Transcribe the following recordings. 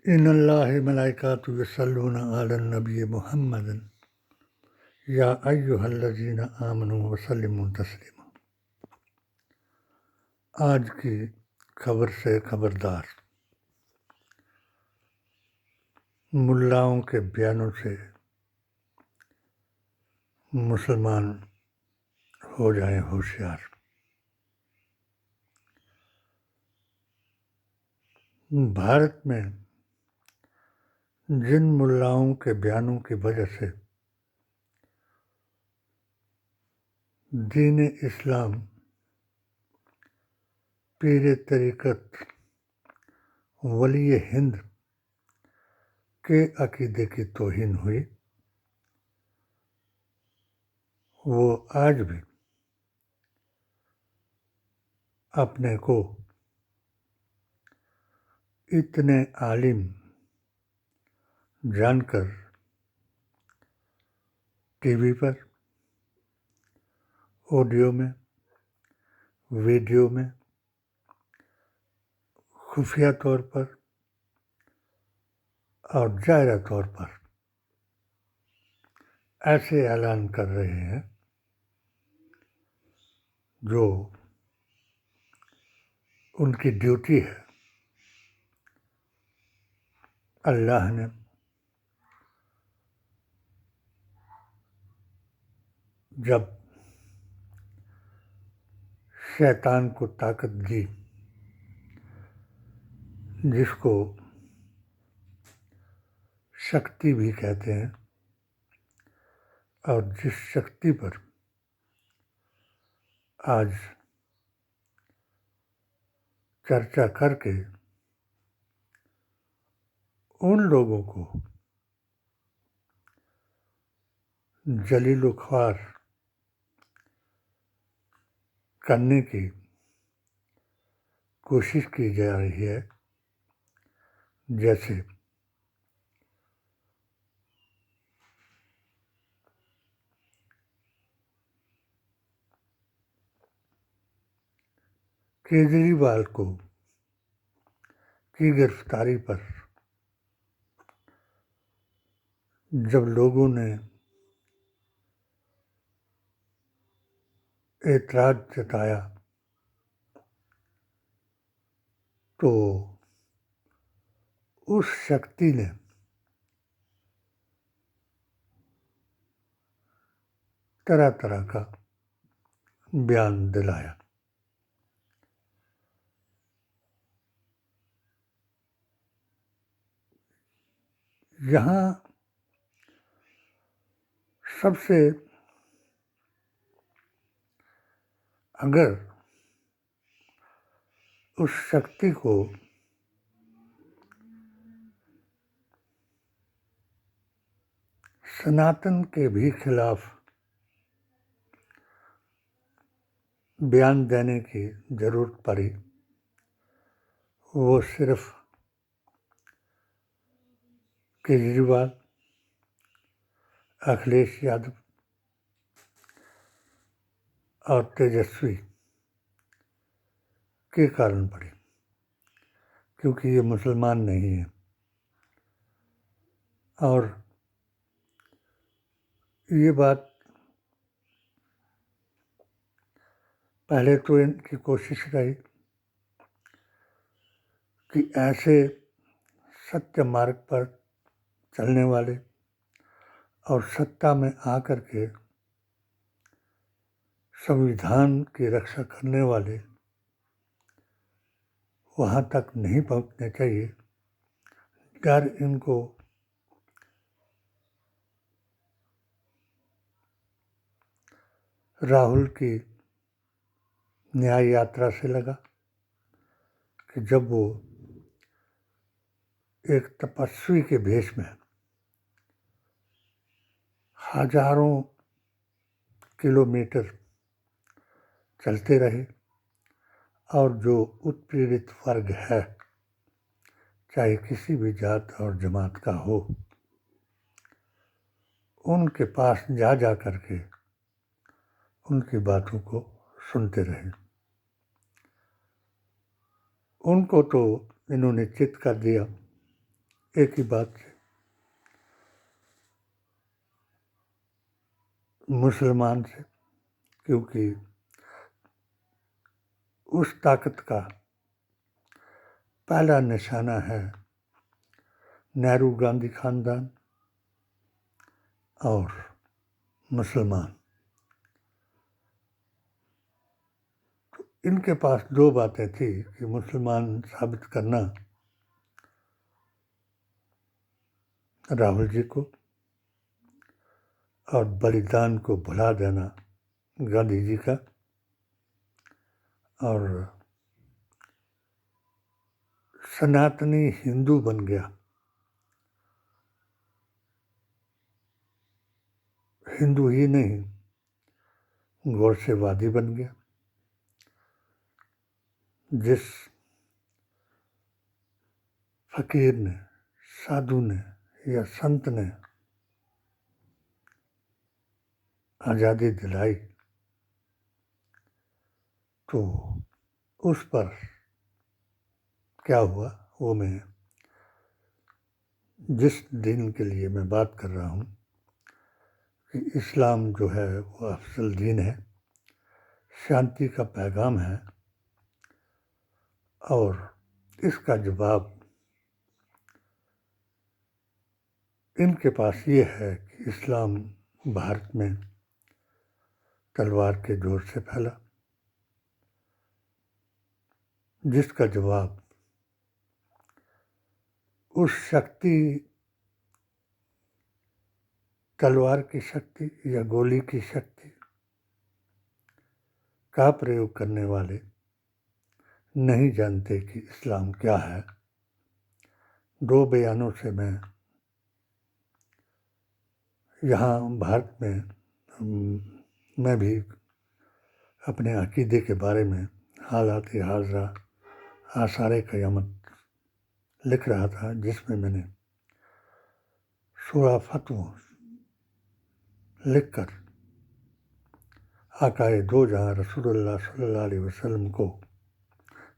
ان اللہ ملائکاتہ یصلون علی النبی محمد یا ایھا الذین آمنوا وسلموا تسلیما۔ آج کی خبر سے خبردار، ملاؤں کے بیانوں سے مسلمان ہو جائیں ہوشیار۔ بھارت میں جن ملاؤں کے بیانوں کی وجہ سے دین اسلام پیر طریقت ولی ہند کے عقیدے کی توہین ہوئی، وہ آج بھی اپنے کو اتنے عالم جان کر ٹی وی پر، آڈیو میں، ویڈیو میں، خفیہ طور پر اور ظاہرہ طور پر ایسے اعلان کر رہے ہیں جو ان کی ڈیوٹی ہے۔ اللہ نے جب شیطان کو طاقت دی، جس کو شکتی بھی کہتے ہیں، اور جس شکتی پر آج چرچا کر کے ان لوگوں کو ذلیل و خوار کرنے کی کوشش کی جا رہی ہے، جیسے کیجریوال کی گرفتاری پر جب لوگوں نے اعتراض جتایا تو اس شکتی نے طرح طرح کا بیان دلایا۔ یہاں سب سے اگر اس شکتی کو سناتن کے بھی خلاف بیان دینے کی ضرورت پڑی، وہ صرف کیجریوال، اکھلیش یادو اور تیجسوی کے کارن پڑی، کیونکہ یہ مسلمان نہیں ہیں، اور یہ بات پہلے تو ان کی کوشش رہی کہ ایسے ستیہ مارگ پر چلنے والے اور ستا میں آ کر کے سنویدھان کی رکشا کرنے والے وہاں تک نہیں پہنچنے چاہیے۔ ڈر ان کو راہل کی نیائے یاترا سے لگا کہ جب وہ ایک تپسوی کے بھیش میں ہزاروں کلومیٹر چلتے رہے، اور جو اتپیڑت ورگ ہے، چاہے کسی بھی ذات اور جماعت کا ہو، ان کے پاس جا جا کر کے ان کی باتوں کو سنتے رہے۔ ان کو تو انہوں نے چت کر دیا ایک ہی بات سے مسلمان سے، کیونکہ اس طاقت کا پہلا نشانہ ہے نہرو گاندھی خاندان اور مسلمان. تو ان کے پاس دو باتیں تھیں کہ مسلمان ثابت کرنا راہل جی کو، اور بلیدان کو بھلا دینا گاندھی جی کا. اور سناتنی ہندو بن گیا، ہندو ہی نہیں گوڈسے وادی بن گیا. جس فقیر نے، سادھو نے یا سنت نے آزادی دلائی، تو اس پر کیا ہوا وہ میں جس دین کے لیے میں بات کر رہا ہوں کہ اسلام جو ہے وہ افضل دین ہے، شانتی کا پیغام ہے، اور اس کا جواب ان کے پاس یہ ہے کہ اسلام بھارت میں تلوار کے زور سے پھیلا، جس کا جواب اس شکتی، تلوار کی شکتی یا گولی کی شکتی کا پریوگ کرنے والے نہیں جانتے کہ اسلام کیا ہے. دو بیانوں سے یہاں بھارت میں بھی اپنے عقیدے کے بارے میں حالات حاضرہ آثار قیامت لکھ رہا تھا، جس میں نے سورہ فتح لکھ کر آقائے دو جہاں رسول اللہ صلی اللہ علیہ وسلم کو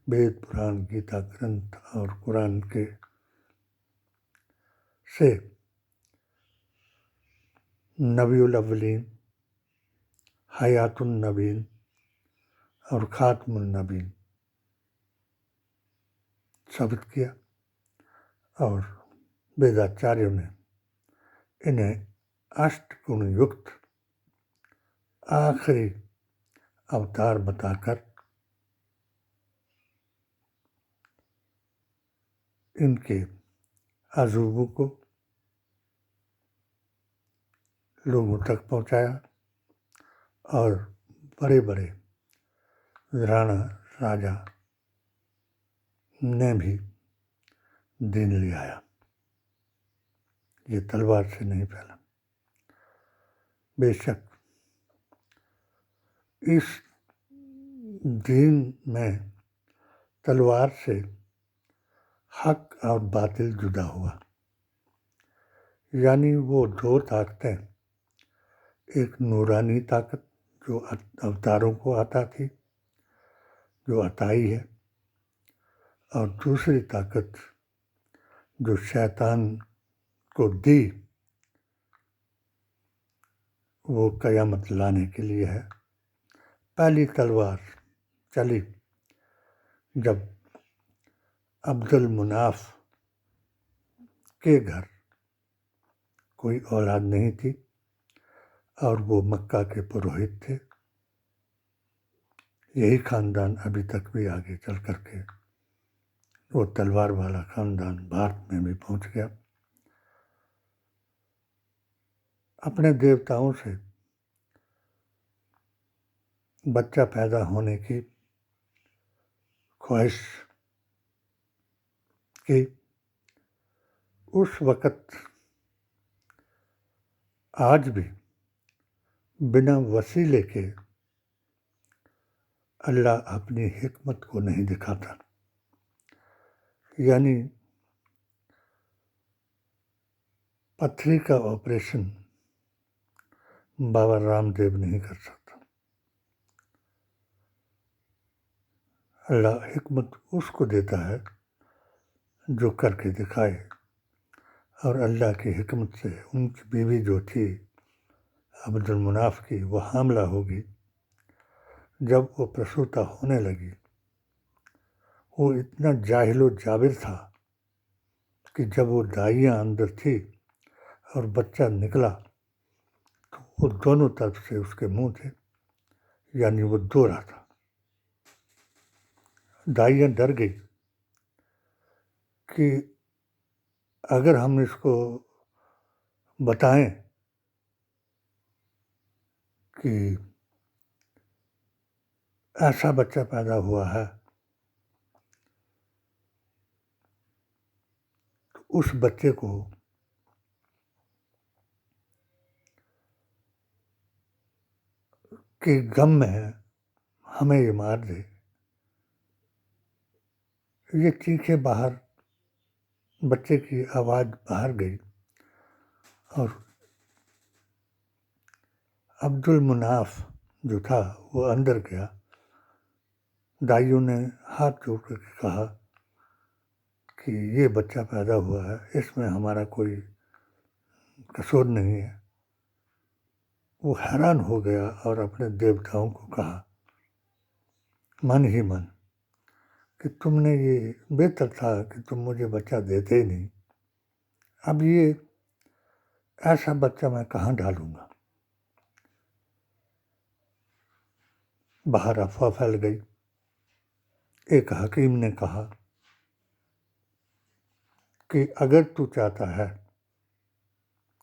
وید، پران، گیتا گرنتھ اور قرآن کے سے نبی الاولین، حیات النبین اور خاتم النبین ثابت کیا، اور ویداچاریوں نے انہیں اشٹ گن یکت آخری اوتار بتا کر ان کے عجوبوں کو لوگوں تک پہنچایا، اور بڑے بڑے رانا راجا نے بھی دین لے آیا. یہ تلوار سے نہیں پھیلا. بے شک اس دین میں تلوار سے حق اور باطل جدا ہوا، یعنی وہ دو طاقتیں، ایک نورانی طاقت جو اوتاروں کو عطا تھی، جو عطائی ہے، اور دوسری طاقت جو شیطان کو دی، وہ قیامت لانے کے لیے ہے. پہلی تلوار چلی جب عبد المناف کے گھر کوئی اولاد نہیں تھی، اور وہ مکہ کے پروہت تھے. یہی خاندان ابھی تک بھی آگے چل کر کے وہ تلوار والا خاندان بھارت میں بھی پہنچ گیا. اپنے دیوتاؤں سے بچہ پیدا ہونے کی خواہش کی. اس وقت آج بھی بنا وسیلے کے اللہ اپنی حکمت کو نہیں دکھاتا، یعنی پتھری کا آپریشن بابا رام دیو نہیں کر سکتا. اللہ حکمت اس کو دیتا ہے جو کر کے دکھائے. اور اللہ کی حکمت سے ان کی بیوی جو تھی عبد المناف کی وہ حاملہ ہوگی۔ جب وہ پرسوتا ہونے لگی وہ اتنا جاہل و جابر تھا کہ جب وہ دائیاں اندر تھی اور بچہ نکلا تو وہ دونوں طرف سے اس کے منہ تھے، یعنی وہ دو رہا تھا۔ دائیاں ڈر گئی کہ اگر ہم اس کو بتائیں کہ ایسا بچہ پیدا ہوا ہے تو اس بچے کو کہ غم میں ہمیں یہ مار دے، یہ چیخے باہر، بچے کی آواز باہر گئی اور عبد المناف جو تھا وہ اندر گیا۔ دائیوں نے ہاتھ جوڑ کر کے کہا کہ یہ بچہ پیدا ہوا ہے، اس میں ہمارا کوئی قصور نہیں ہے۔ وہ حیران ہو گیا اور اپنے دیوتاؤں کو کہا من ہی من کہ تم نے یہ بہتر تھا کہ تم مجھے بچہ دیتے ہی نہیں، اب یہ ایسا بچہ میں کہاں ڈالوں گا۔ باہر افواہ پھیل گئی۔ ایک حکیم نے کہا کہ اگر تو چاہتا ہے،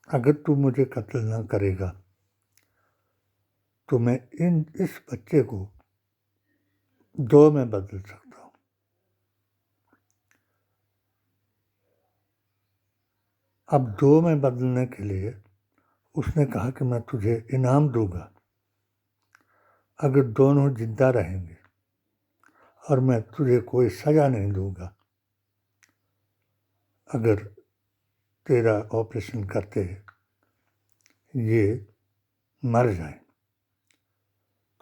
اگر تو مجھے قتل نہ کرے گا تو میں اس بچے کو دو میں بدل سکتا ہوں۔ اب دو میں بدلنے کے لیے اس نے کہا کہ میں تجھے انعام دوں گا اگر دونوں زندہ رہیں گے، اور میں تجھے کوئی سزا نہیں دوں گا اگر تیرا آپریشن کرتے یہ مر جائیں،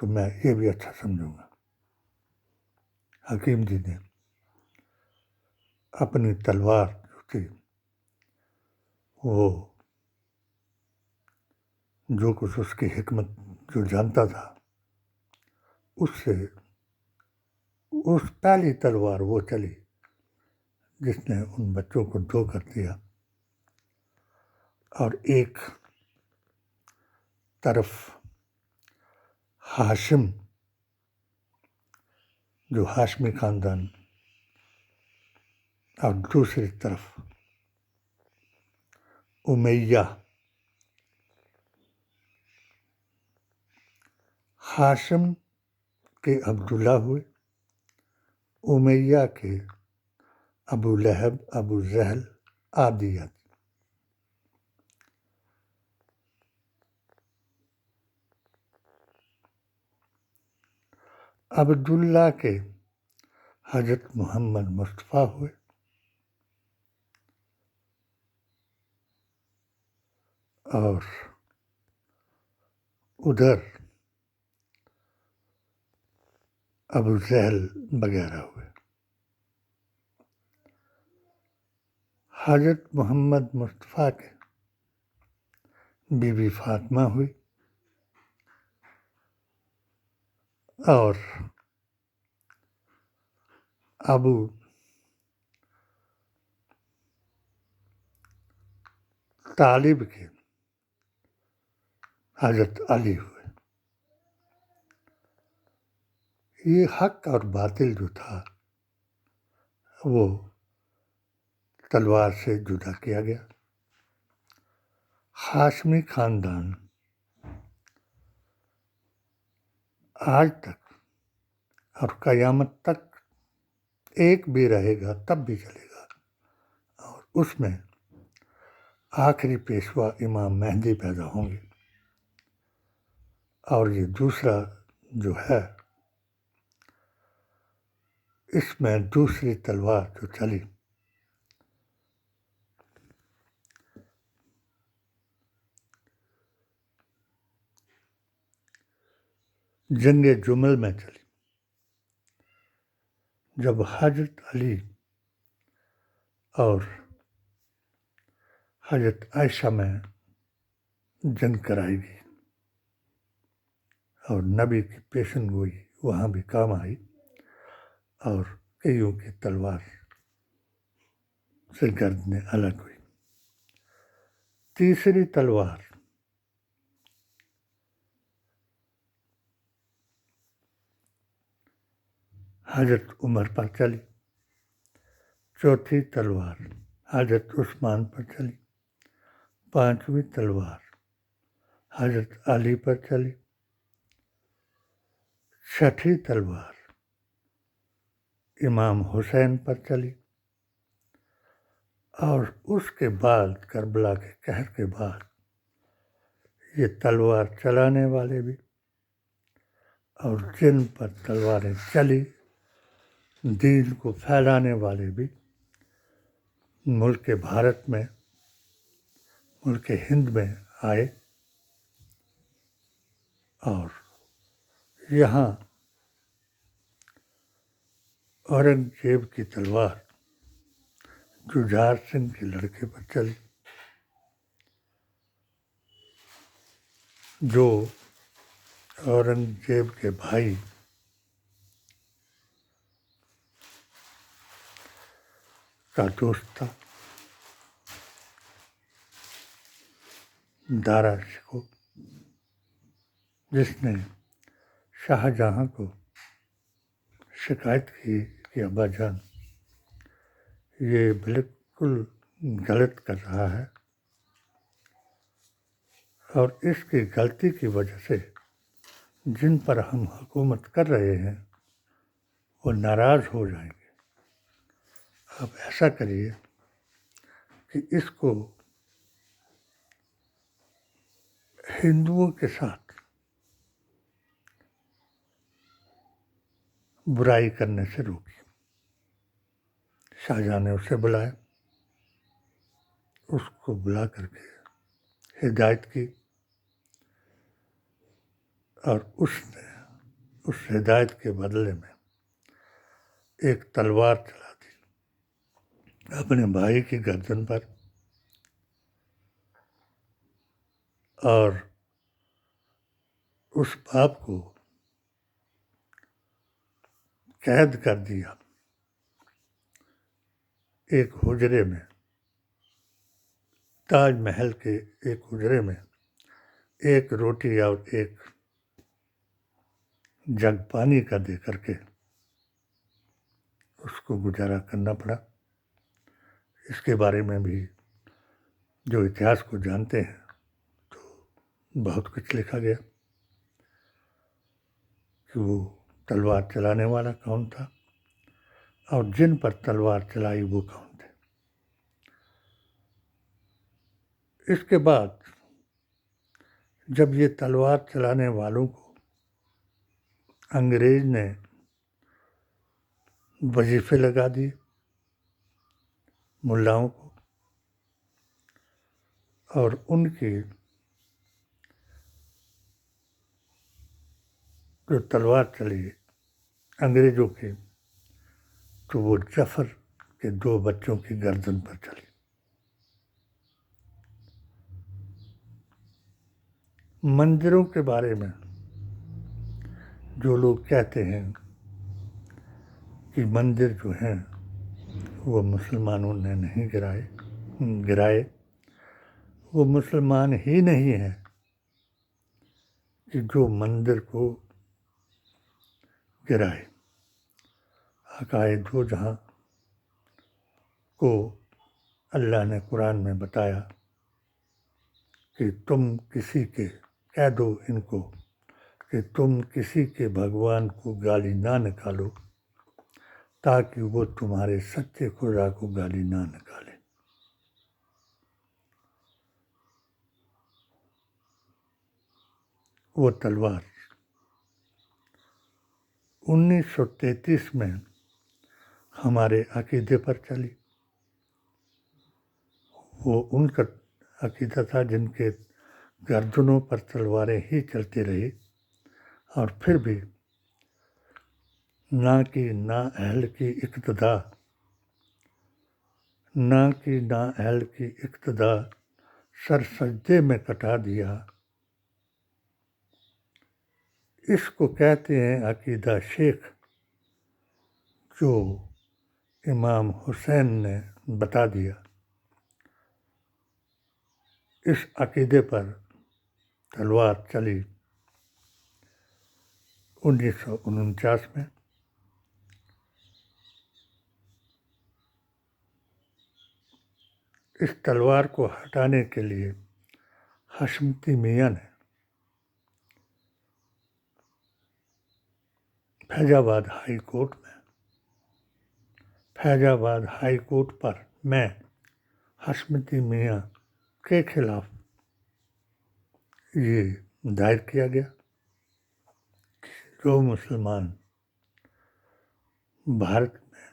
تو میں یہ بھی اچھا سمجھوں گا۔ حکیم جی نے اپنی تلوار جو تھی وہ جو کچھ اس کی حکمت جو جانتا تھا اس سے اس پہلی تلوار وہ چلی جس نے ان بچوں کو دو کر دیا، اور ایک طرف ہاشم جو ہاشمی خاندان اور دوسری طرف امیہ۔ ہاشم کے عبداللہ ہوئے، امیہ کے ابو لہب، ابو جہل عادیت۔ عبداللہ کے حضرت محمد مصطفیٰ ہوئے، اور ادھر ابو جہل وغیرہ ہوئے۔ حضرت محمد مصطفیٰ کے بیوی فاطمہ ہوئی، اور ابو طالب کے حضرت علی ہوئے۔ یہ حق اور باطل جو تھا وہ تلوار سے جدا کیا گیا۔ ہاشمی خاندان آج تک اور قیامت تک ایک بھی رہے گا تب بھی چلے گا، اور اس میں آخری پیشوا امام مہدی پیدا ہوں گے، اور یہ دوسرا جو ہے اس میں دوسری تلوار جو چلی جنگ جمل میں چلی، جب حضرت علی اور حضرت عائشہ میں جنگ کرائی گئی اور نبی کی پیشن گوئی وہاں بھی کام آئی اور کئیوں کی تلوار سے گردنیں الگ ہوئی۔ تیسری تلوار حضرت عمر پر چلی، چوتھی تلوار حضرت عثمان پر چلی، پانچویں تلوار حضرت علی پر چلی، چھٹی تلوار امام حسین پر چلی، اور اس کے بعد کربلا کے قہر کے بعد یہ تلوار چلانے والے بھی اور جن پر تلواریں چلی دین کو پھیلانے والے بھی ملک بھارت میں، ملک ہند میں آئے اور یہاں اورنگزیب کی تلوار ججار سنگھ کے لڑکے پر چلی، جو اورنگزیب کے بھائی کا دوست تھا، دارا شکوہ، جس نے شاہ جہاں کو شکایت کی کہ ابا جان یہ بالکل غلط کر رہا ہے اور اس کی غلطی کی وجہ سے جن پر ہم حکومت کر رہے ہیں وہ ناراض ہو جائیں گے، آپ ایسا کریے کہ اس کو ہندوؤں کے ساتھ برائی کرنے سے روکی۔ شاہجہاں نے اسے بلایا، اس کو بلا کر کے ہدایت کی اور اس نے اس ہدایت کے بدلے میں ایک تلوار چلا دی اپنے بھائی کی گردن پر اور اس باپ کو قید کر دیا ایک حجرے میں، تاج محل کے ایک حجرے میں، ایک روٹی اور ایک جگ پانی کا دے کر کے اس کو گزارا کرنا پڑا۔ اس کے بارے میں بھی جو اتہاس کو جانتے ہیں تو بہت کچھ لکھا گیا کہ وہ تلوار چلانے والا کون تھا اور جن پر تلوار چلائی وہ کون تھے۔ اس کے بعد جب یہ تلوار چلانے والوں کو انگریز نے وظیفے لگا دیے، ملاؤں کو، اور ان کی جو تلوار چلی انگریزوں کی تو وہ جعفر کے 2 بچوں کی گردن پر چلی۔ مندروں کے بارے میں جو لوگ کہتے ہیں کہ مندر جو ہیں وہ مسلمانوں نے نہیں گرائے، وہ مسلمان ہی نہیں ہیں کہ جو مندر کو گرائے۔ حقائے دو جہاں کو اللہ نے قرآن میں بتایا کہ تم کسی کے کہہ دو ان کو کہ تم کسی کے بھگوان کو گالی نہ نکالو تاکہ وہ تمہارے سچے خدا کو گالی نہ نکالے۔ وہ تلوار 1933 میں ہمارے عقیدے پر چلی۔ وہ ان کا عقیدہ تھا جن کے گردنوں پر تلواریں ہی چلتی رہی اور پھر بھی نہ کی نہ اہل کی اقتدا، نہ کی نہ اہل کی اقتدا سر سجدے میں کٹا دیا۔ اس کو کہتے ہیں عقیدہ شیخ، جو امام حسین نے بتا دیا۔ اس عقیدے پر تلوار چلی 1949 میں۔ اس تلوار کو ہٹانے کے لیے حشمتی میاں نے فیض آباد ہائی کورٹ پر میں حشمتی میاں کے خلاف یہ دائر کیا گیا کہ جو مسلمان بھارت میں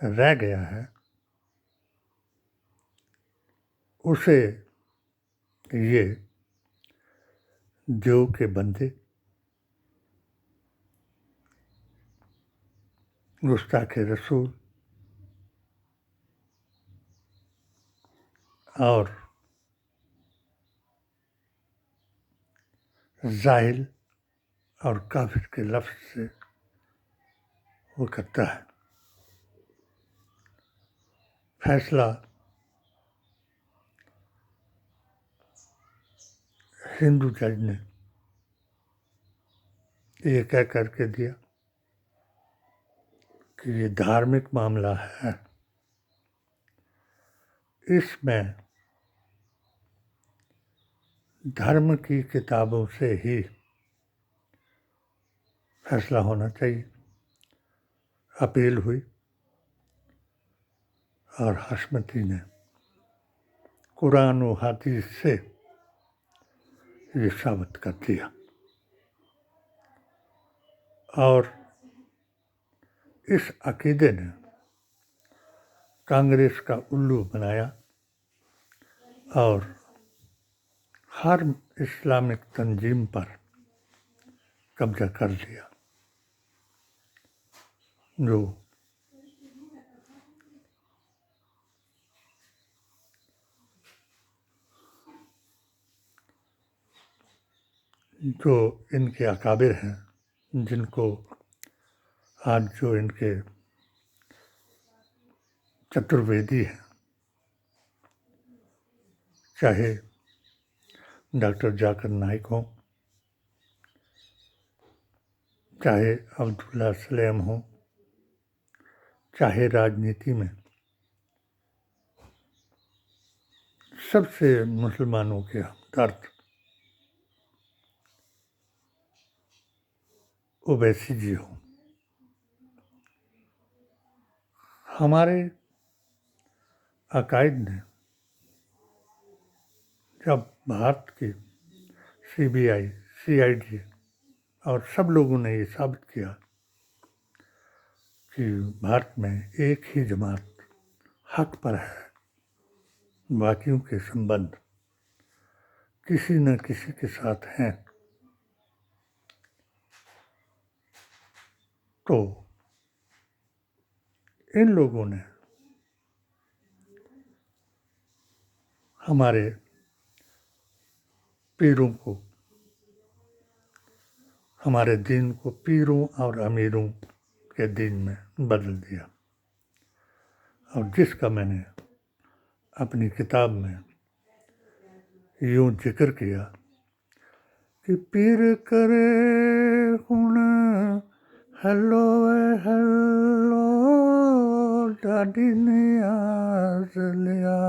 رہ گیا ہے اسے یہ دیو کے بندے، گستاخ رسول اور زاہل اور کافر کے لفظ سے وہ کرتا ہے۔ فیصلہ ہندو جج نے یہ کہہ کر کے دیا کہ یہ دھارمک معاملہ ہے، اس میں دھرم کی کتابوں سے ہی فیصلہ ہونا چاہیے۔ اپیل ہوئی اور حشمتی نے قرآن و حدیث سے یہ ثابت کر دیا اور اس عقیدے نے کانگریس کا الو بنایا اور ہر اسلامک تنظیم پر قبضہ کر لیا۔ جو ان کے اکابر ہیں، جن کو آج جو ان کے چترویدی ہیں، چاہے ڈاکٹر ذاکر نائک ہوں، چاہے عبداللہ سلیم ہوں، چاہے راجنیتی میں سب سے مسلمانوں کے ہمدرد اویسی جی ہوں، ہمارے عقائد نے جب بھارت کی CBI CID اور سب لوگوں نے یہ ثابت کیا کہ بھارت میں ایک ہی جماعت حق پر ہے، باقیوں کے سمبندھ کسی نہ کسی کے ساتھ ہیں، تو ان لوگوں نے ہمارے پیروں کو، ہمارے دین کو پیروں اور امیروں کے دین میں بدل دیا، اور جس کا میں نے اپنی کتاب میں یوں ذکر کیا کہ پیر کرے کن ہیلو ہیلو ڈاڈی نیاز لیا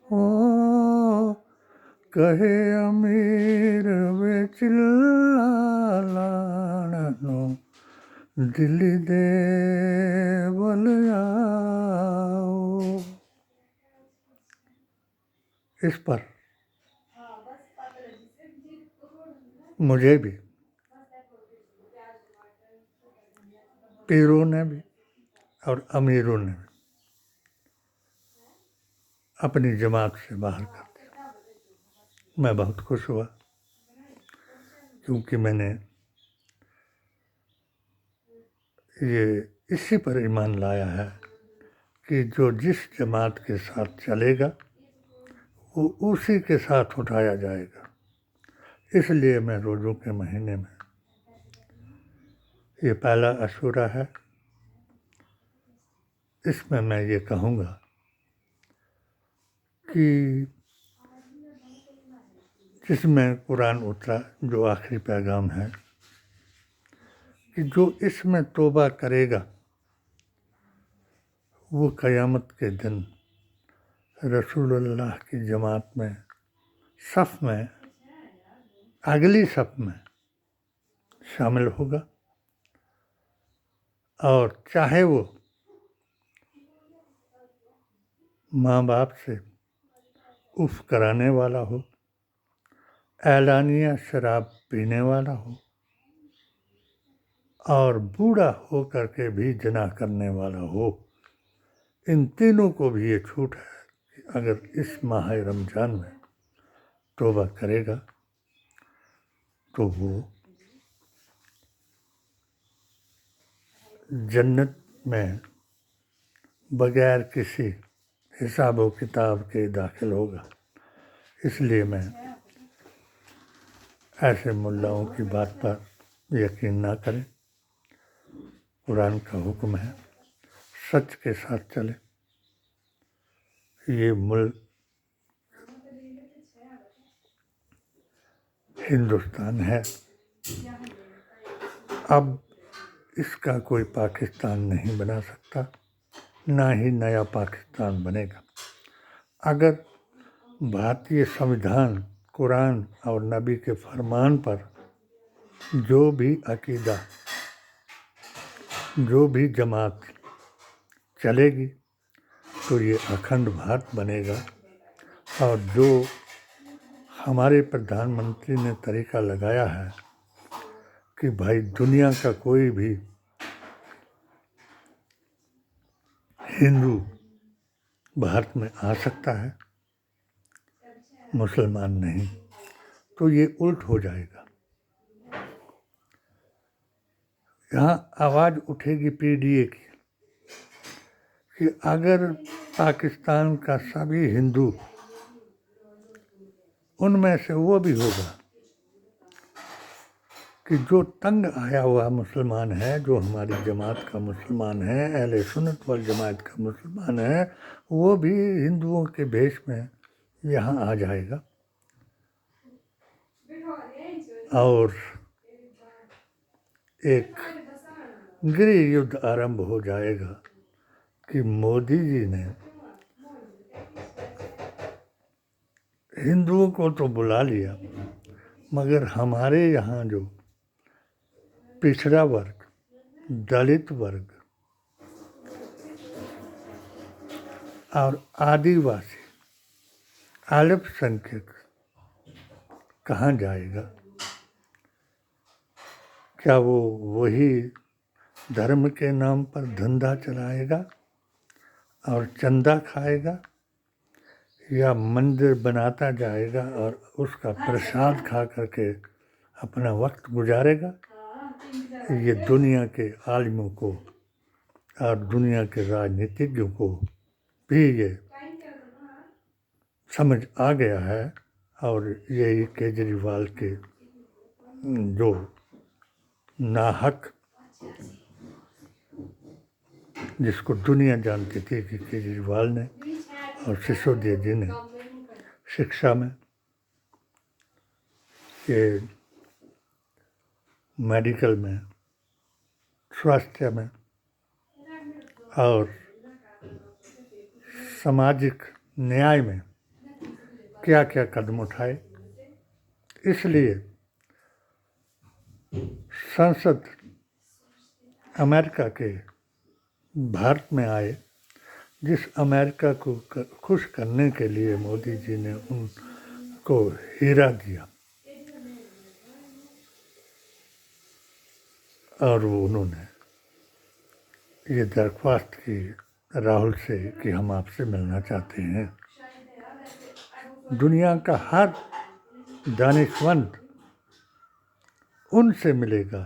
او کہے امیر وے چلا لانو دلی دے بلیا۔ اس پر مجھے بھی پیروں نے بھی اور امیروں نے بھی اپنی جماعت سے باہر کر دیا۔ میں بہت خوش ہوا کیونکہ میں نے یہ اسی پر ایمان لایا ہے کہ جو جس جماعت کے ساتھ چلے گا وہ اسی کے ساتھ اٹھایا جائے گا۔ اس لیے میں روزوں کے مہینے میں یہ پہلا عاشورہ ہے، اس میں یہ کہوں گا کہ جس میں قرآن اترا جو آخری پیغام ہے کہ جو اس میں توبہ کرے گا وہ قیامت کے دن رسول اللہ کی جماعت میں صف میں اگلی صف میں شامل ہوگا، اور چاہے وہ ماں باپ سے اف کرانے والا ہو، اعلانیہ شراب پینے والا ہو، اور بوڑھا ہو کر کے بھی جناح کرنے والا ہو، ان تینوں کو بھی یہ چھوٹ ہے کہ اگر اس ماہ رمضان میں توبہ کرے گا تو وہ جنت میں بغیر کسی حساب و کتاب کے داخل ہوگا۔ اس لیے میں ایسے ملاؤں کی بات پر یقین نہ کریں، قرآن کا حکم ہے سچ کے ساتھ چلے۔ یہ ملک ہندوستان ہے، اب اس کا کوئی پاکستان نہیں بنا سکتا، نہ ہی نیا پاکستان بنے گا۔ اگر بھارتیہ سمویدھان، قرآن اور نبی کے فرمان پر جو بھی عقیدہ، جو بھی جماعت چلے گی تو یہ اکھنڈ بھارت بنے گا، اور جو ہمارے پردھان منتری نے طریقہ لگایا ہے کہ بھائی دنیا کا کوئی بھی ہندو بھارت میں آ سکتا ہے، مسلمان نہیں، تو یہ الٹ ہو جائے گا۔ یہاں آواز اٹھے گی پی ڈی اے کی کہ اگر پاکستان کا سبھی ہندو ان میں سے وہ بھی ہوگا کہ جو تنگ آیا ہوا مسلمان ہے، جو ہماری جماعت کا مسلمان ہے، اہل سنت والجماعت کا مسلمان ہے، وہ بھی ہندوؤں کے بھیش میں یہاں آ جائے گا، اور ایک گرہ یدھ آرمبھ ہو جائے گا کہ مودی جی نے ہندوؤں کو تو بلا لیا، مگر ہمارے یہاں جو پچھڑا ورگ، دلت ورگ اور آدیواسی، الپ سنکھیک کہاں جائے گا؟ کیا وہ وہی دھرم کے نام پر دھندا چلائے گا اور چندہ کھائے گا، یا مندر بناتا جائے گا اور اس کا پرساد کھا کر کے اپنا وقت گزارے گا؟ یہ دنیا کے عالموں کو اور دنیا کے راجنیتجوں کو بھی یہ سمجھ آ گیا ہے، اور یہی کیجریوال کے جو ناحق، جس کو دنیا جانتی تھی کہ کیجریوال نے اور سسودیا جی نے شکشا میں، یہ میڈیکل میں، سواستھیہ میں اور سماجک نیائے میں کیا کیا قدم اٹھائے۔ اس لیے سنسد امریکہ کے بھارت میں آئے، جس امریکہ کو خوش کرنے کے لیے مودی جی نے ان کو ہیرا دیا، اور انہوں نے یہ درخواست کی راہل سے کہ ہم آپ سے ملنا چاہتے ہیں۔ دنیا کا ہر دانشمند ان سے ملے گا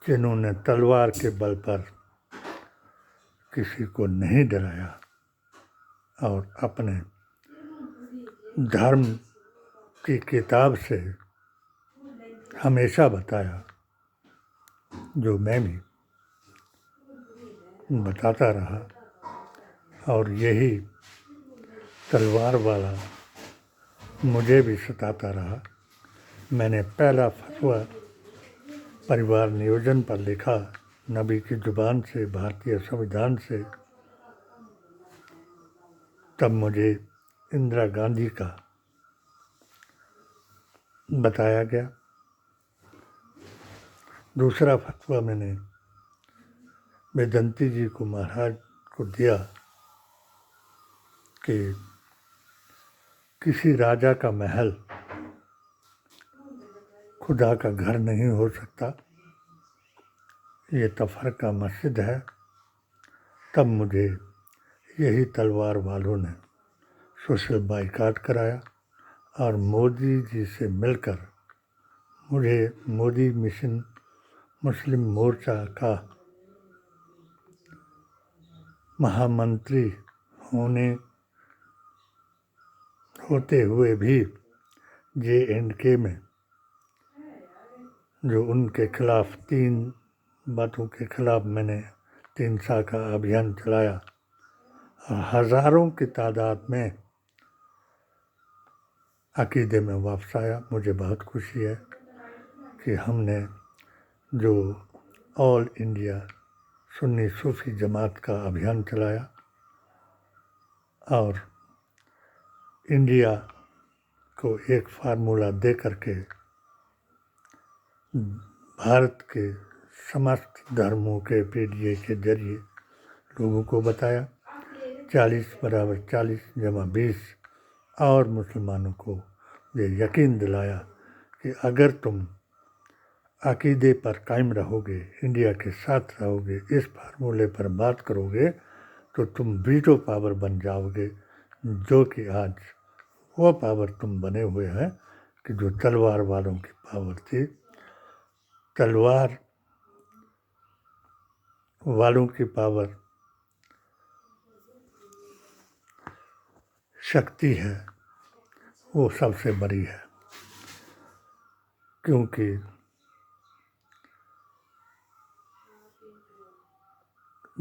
جنہوں نے تلوار کے بل پر کسی کو نہیں ڈرایا اور اپنے دھرم کی کتاب سے ہمیشہ بتایا، جو میں بھی بتاتا رہا، اور یہی تلوار والا مجھے بھی ستاتا رہا۔ میں نے پہلا فتویٰ پریوار نیوجن پر لکھا، نبی کی زبان سے، بھارتیہ سنویدھان سے۔ تب مجھے اندرا گاندھی کا بتایا گیا۔ دوسرا فتویٰ میں نے ویدنتی جی کو مہاراج کو دیا کہ کسی راجا کا محل خدا کا گھر نہیں ہو سکتا، یہ تفرقہ مسجد ہے۔ تب مجھے یہی تلوار والوں نے سوشل بائیکاٹ کرایا اور مودی جی سے مل کر مجھے مودی مشن مسلم مورچہ کا مہامنتری ہوتے ہوئے بھی JNK میں جو ان کے خلاف 3 باتوں کے خلاف میں نے 3 سال کا ابھیان چلایا اور ہزاروں کی تعداد میں عقیدے میں واپس آیا۔ مجھے بہت خوشی ہے کہ ہم نے جو آل انڈیا سنی صوفی جماعت کا ابھیان چلایا اور انڈیا کو ایک فارمولہ دے کر کے بھارت کے سمست دھرموں کے PDA کے ذریعے لوگوں کو بتایا، 40 = 40 + 20 اور مسلمانوں کو یہ یقین دلایا کہ اگر تم عقیدے پر قائم رہو گے، انڈیا کے ساتھ رہو گے، اس فارمولے پر بات کرو گے تو تم ویٹو پاور بن جاؤ گے، جو کہ آج وہ پاور تم بنے ہوئے ہیں کہ جو تلوار والوں کی پاور تھی۔ تلوار والوں کی پاور شکتی ہے، وہ سب سے بڑی ہے، کیونکہ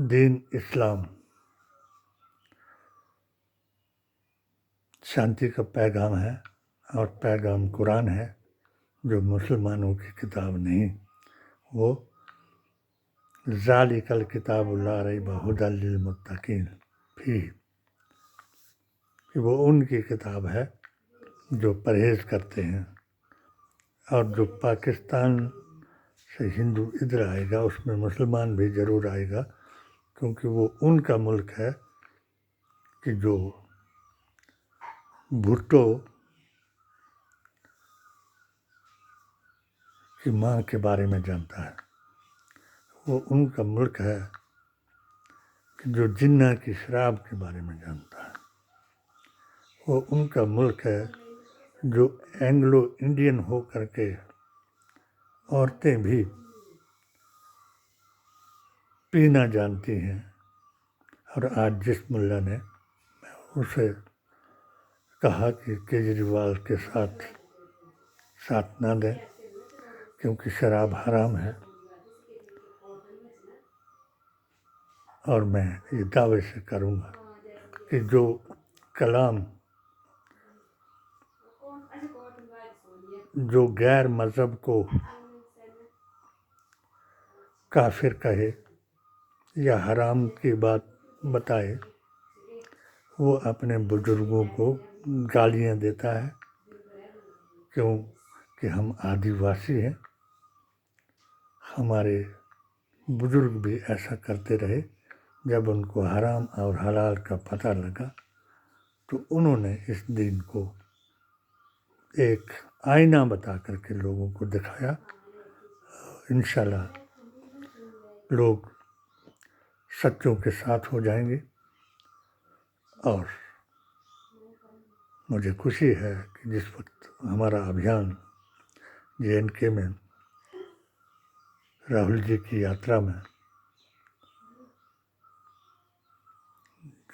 دین اسلام شانتی کا پیغام ہے اور پیغام قرآن ہے، جو مسلمانوں کی کتاب نہیں۔ وہ ذالک الکتاب لا ریب ھدی للمتقین بھی، وہ ان کی کتاب ہے جو پرہیز کرتے ہیں۔ اور جو پاکستان سے ہندو ادھر آئے گا، اس میں مسلمان بھی ضرور آئے گا، کیونکہ وہ ان کا ملک ہے کہ جو بھٹو کی ماں کے بارے میں جانتا ہے، وہ ان کا ملک ہے کہ جو جنہ کی شراب کے بارے میں جانتا ہے، وہ ان کا ملک ہے جو اینگلو انڈین ہو کر کے عورتیں بھی پینا جانتی ہیں۔ اور آج جس ملا نے اسے کہا کہ کیجریوال کے ساتھ نہ دیں کیونکہ شراب حرام ہے، اور میں یہ دعوے سے کروں گا کہ جو کلام جو غیر مذہب کو کافر کہے یا حرام کی بات بتائے، وہ اپنے بزرگوں کو گالیاں دیتا ہے، کیوں کہ ہم آدیواسی ہیں۔ ہمارے بزرگ بھی ایسا کرتے رہے، جب ان کو حرام اور حلال کا پتہ لگا تو انہوں نے اس دین کو ایک آئینہ بتا کر کے لوگوں کو دکھایا۔ انشاءاللہ لوگ سچوں کے ساتھ ہو جائیں گے، اور مجھے خوشی ہے کہ جس وقت ہمارا ابھیان JNK میں راہل جی کی یاترا میں